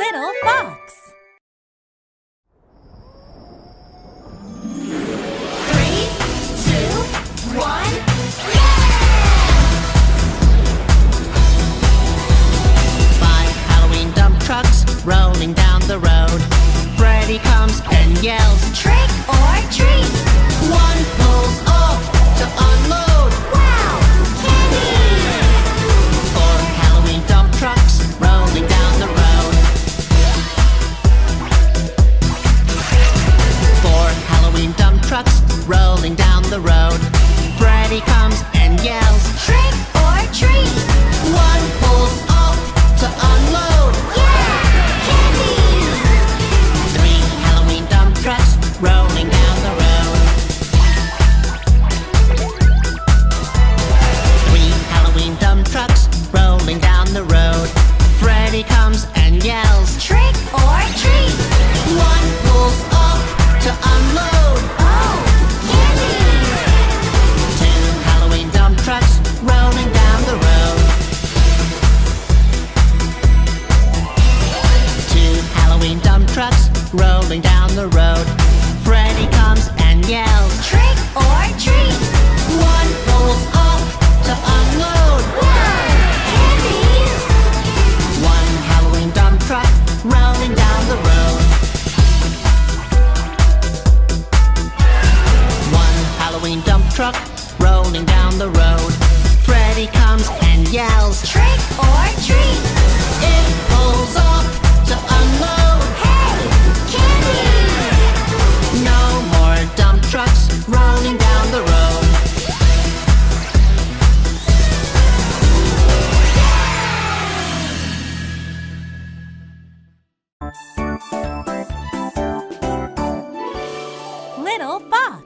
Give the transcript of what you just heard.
Little Fox. 3, 2, 1, Five Halloween dump trucks rolling down the road. Freddy comes and yells, trick or treat! one pulls off to unload. Wow! Candies! Four Halloween dump trucks rolling down the road. Four Halloween dump trucks rolling down the road. Freddy comes and yells, Trick or treat! one pulls off to unload. Yeah! Candies! Three Halloween dump trucks rolling down the road. Three Halloween dump trucks rolling down the road. Freddy comes and yells, Trick or treat! one pulls off to unload. Oh! Candies! Two Halloween dump trucks rolling down the road. Two Halloween dump trucks rolling down the road. Freddy comes and yells, Trick or treat! one pulls off to unload. Wow! Candies! One Halloween dump truck rolling down the road. One Halloween dump truck rolling down the road. Freddy comes and yells, Trick or treat! it pulls off to unload. Hey! Candies! No more dump trucks rolling down the road. Little Fox.